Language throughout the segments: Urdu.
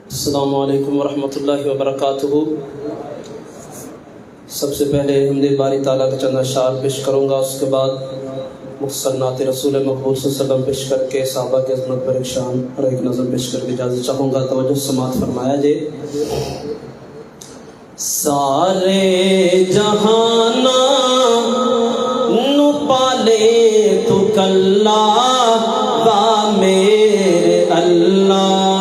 السلام علیکم ورحمۃ اللہ وبرکاتہ۔ سب سے پہلے حمد باری تعالیٰ کا چند اشعار پیش کروں گا، اس کے بعد محسنات رسول مقبول صلی اللہ علیہ وسلم پیش کر کے صحابہ کی عظمت پر ایک شان اور ایک نظم پیش کر کے اجازت چاہوں گا۔ توجہ سماعت فرمایا جی۔ سارے جہانا نو پالے تو کلا با میرے اللہ،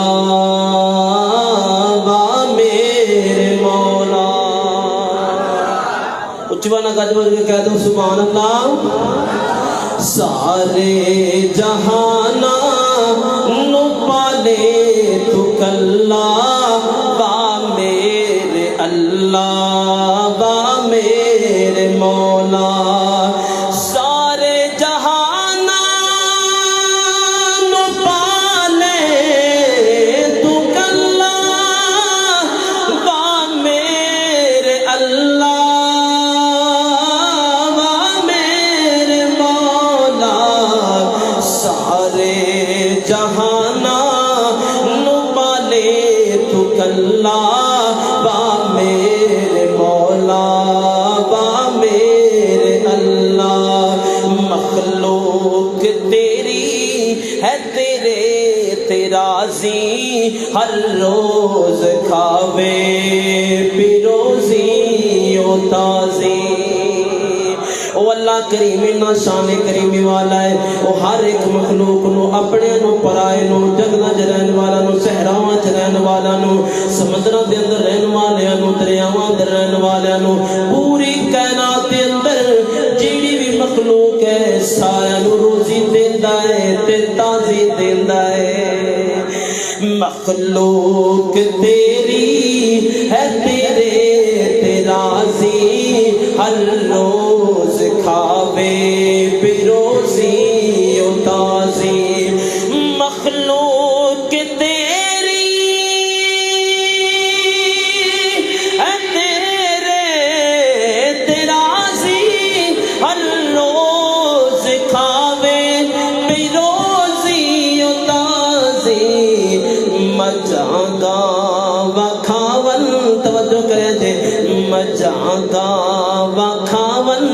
گج بج کے کہہ دو سبحان اللہ۔ سارے جہانا نو پالے تو کلا با میرے اللہ، با میرے مولا۔ سارے جہانا نو پالے تو کلا با میرے اللہ، جہانا نو پالے تو کلا با میرے مولا، با میرے اللہ۔ مخلوق تیری ہے تیرے تیرازی، ہر روز کھاوے پیروزی و تازی۔ او اللہ کریم نا شان کریمی والا ہے، او ہر ایک مخلوق نو اپنے نو پرائے نو، جنگلاں وچ رہن والا نو، صحراواں وچ رہن والا نو، سمندراں دے اندر رہن والیاں نو، دریاواں دے رہن والیاں نو، پوری کائنات دے اندر جیڑی بھی مخلوق ہے سارے نو روزی دیندا ہے تے تازی دیندا ہے۔ مخلوق تیری ہے تیرے تیرازی، ہر روز کھاوے پیروزی و تازی۔ مخلوق تیری ہے تیرے تیرازی، ہر روز کھاوے پیروزی و تازی۔ مجاں دا وکھاون، توجہ کرے جے، مجاں دا وکھاون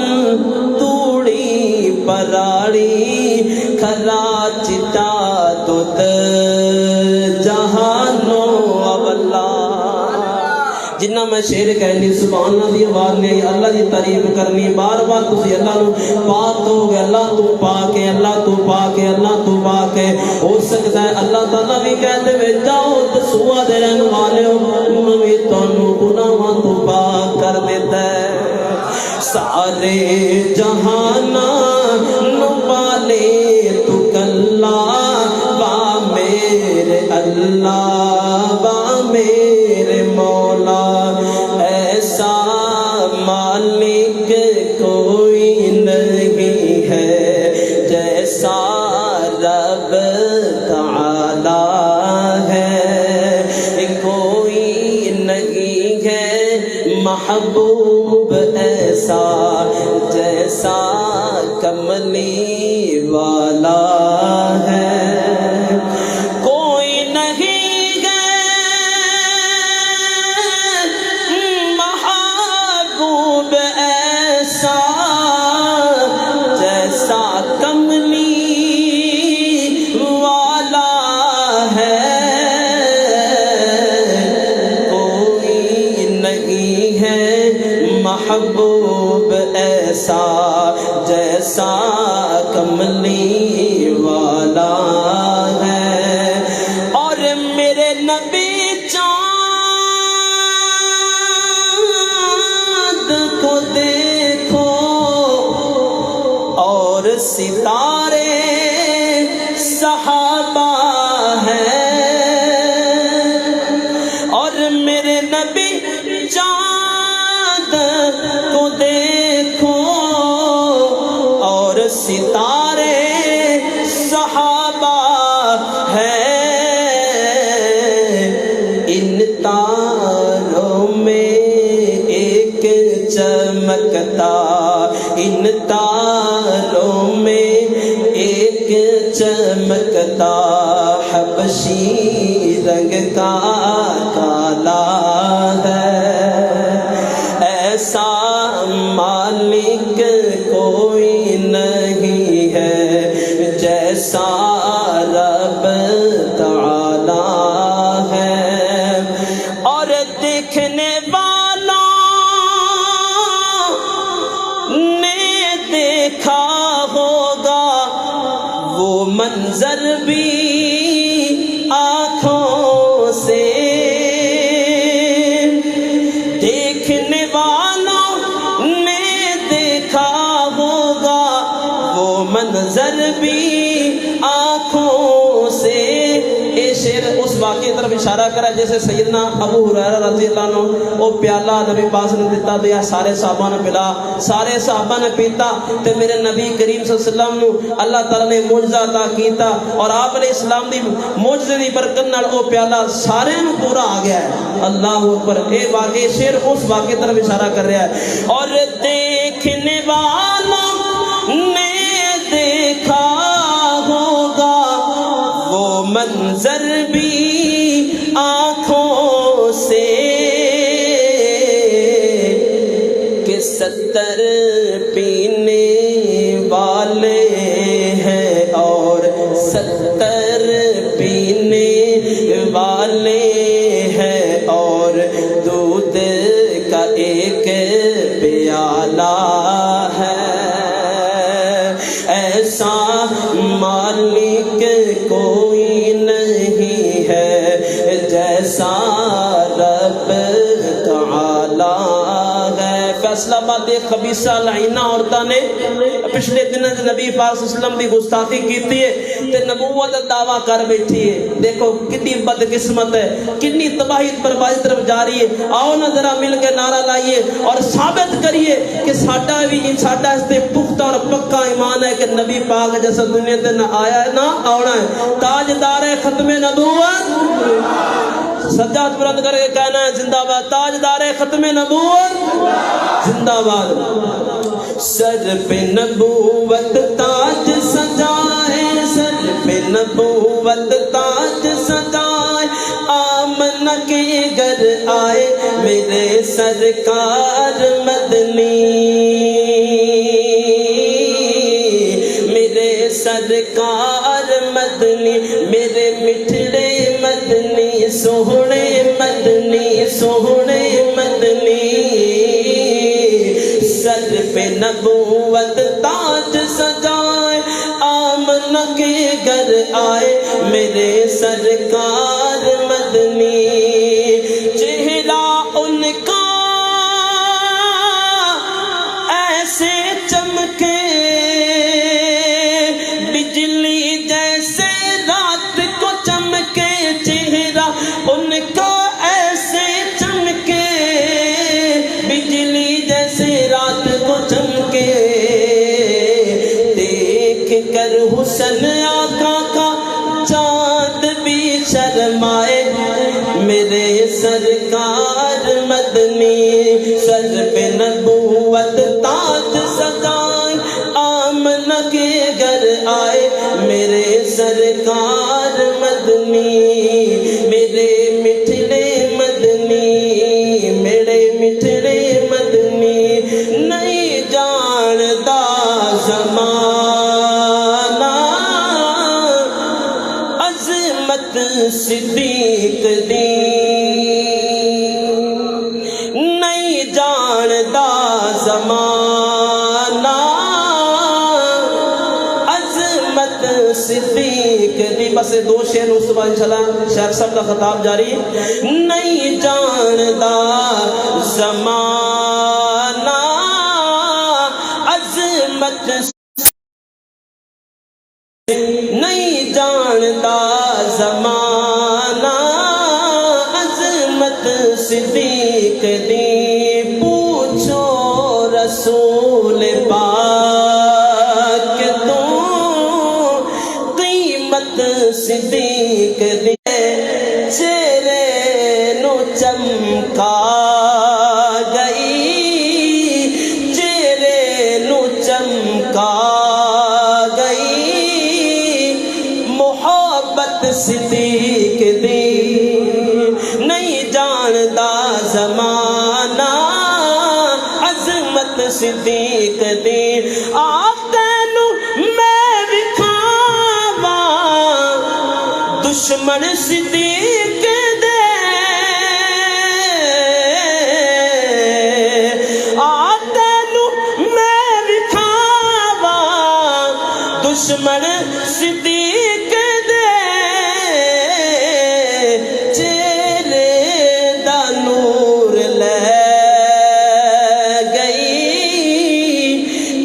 توڑی پراڑی، کھلا چتا دودھ جہانو اولا۔ جنہ میں شعر کہنی سبحان اللہ دی آواز نہیں، اللہ دی تعریف کرنی، بار بار تسی اللہ نو پاک کہو گے، اللہ تو پاک ہے، اللہ تو پاک ہے، اللہ تو پاک ہے۔ ہو سکتا ہے اللہ تعالیٰ بھی کہہ دے جاؤ تسوا دے رہن والے ہو، میں تانوں گناہاں تو پاک کر دیتا ہے۔ سارے جہانا نو پالے تو کلا با میرے اللہ، با میرے مولا۔ ایسا مالک کوئی نہیں ہے جیسا رب تعالی ہے، کوئی نہیں ہے محبوب ایسا جیسا کملی والا ہے، کوئی نہیں ہے محبوب ایسا جیسا کملی والا ہے، کوئی نہیں ہے محبوب ایسا جیسا کملی والا ہے۔ اور میرے نبی چاند کو دیکھو اور ستارے صحابہ ہیں، ہے ان تاروں میں ایک چمکتا، ان تاروں میں ایک چمکتا حبشی رنگ کا کالا ہے، ایسا مالک کوئی نہیں ہے جیسا رب تعالی ہے، اور دیکھنے والوں نے دیکھا ہوگا وہ منظر بھی آنکھوں سے، دیکھنے والوں نے دیکھا ہوگا وہ منظر بھی آنکھوں سے۔ یہ شعر اس واقعے طرف اشارہ کرا جیسے سیدنا ابو ہریرہ رضی اللہ عنہ وہ پیالہ نبی پاک نے دیتا دیا، سارے صحابہ نے پلا، سارے صحابہ نے پیتا تے میرے نبی کریم صلی اللہ علیہ وسلم نو اللہ تعالی نے معجزہ عطا کیتا، اور آپ علیہ السلام دی معجزے دی برکت نال وہ پیالہ سارے نو پورا آ گیا ہے۔ اللہ اکبر۔ اے واقعے شعر اس واقعے طرف اشارہ کر رہا ہے، اور دیکھنے والوں نے دیکھا ہوگا وہ منظر بھی آنکھوں سے کہ 70 پینے والے ہیں اور 70 پینے والے ہیں، اور دودھ کا ایک پیالہ ہے، ایسا مالک کوئی نہیں ہے جیسا رب تعالی ہے۔ فیصلہ آباد ایک خبیثہ لعینہ عورتوں نے پچھلے دنوں نبی پاک صلی اللہ علیہ وسلم کی گستاخی کی ہے تے نبوت کا دعویٰ کر بیٹھی ہے۔ دیکھو کتنی بد قسمت ہے، کتنی تباہی بربادی طرف جا رہی ہے۔ آؤ نہ ذرا مل کے نعرہ لائیے اور ثابت کریے کہ ساڈا اس تے پختہ اور پکا ایمان ہے کہ نبی پاک جیسا دنیا تے نہ آیا ہے نہ آنا ہے، تاجدار ختم نبوت، سجاد بلند کر کے کہنا ہے زندہ باد، تاجدار ختم نبوت زندہ باد۔ سر پہ نبوت تاج سجائے، سر پہ نبوت تاج سجائے، آمنہ کے گھر آئے میرے سرکار مدنی، میرے سرکار مدنی، میرے مٹھڑے مدنی، سوہنے مدنی، سوہنے مدنی، سر پہ نبوت تاج سجائے، آمنہ کے گھر آئے میرے سرکار مدنی، چہرہ ان کا ایسے چمکے بجلی جیسے رات کو چمکے، چہرہ ان کا ایسے چمکے بجلی جیسے رات کو چمکے، دیکھ کر حسن آقا کا چاند بھی شرمائے میرے سرکار مدنی، سر پہ نبوت تاج سجائے، آمنہ کے گھر آئے میرے سرکار مدنی، میرے مٹھڑے مدنی، میرے مٹھڑے مدنی، نہیں جانتا زمانہ عظمت صدیق دی، نہیں جانتا زمانہ عظمت صدیق دی۔ بس دو شعر اس بعد انشاءاللہ شیخ صاحب کا خطاب جاری۔ نہیں جانتا زمانہ عظمت، نہیں جانتا زمانہ عظمت صدیق دی، پوچھو رسول پاک تو قیمت صدیق صدیق دے چہرے نو چمکا گئی، چہرے نو چمکا گئی، محبت صدیق دی نہیں جاندا زمانہ، عظمت صدیق دی آقا نو میں وکھاواں، دشمن صدیق دے آقا نو میں وکھاواں، دشمن صدیق دے چہرے دا نور لے گئی،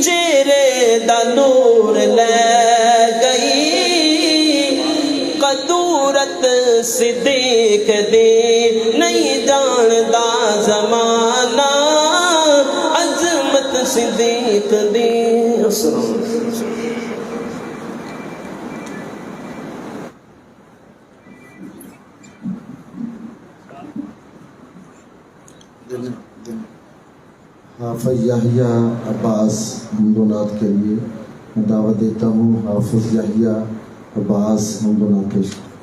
چہرے دا نور لے گئی، قدورت صدیق دی نہیں جاندا زمانہ، عظمت صدیق دی۔ السلام علیکم۔ حافظ یحییٰ عباس حمد و نعت کے لیے میں دعوت دیتا ہوں۔ حافظ یحییٰ عباس حمد و نعت پیش کریں۔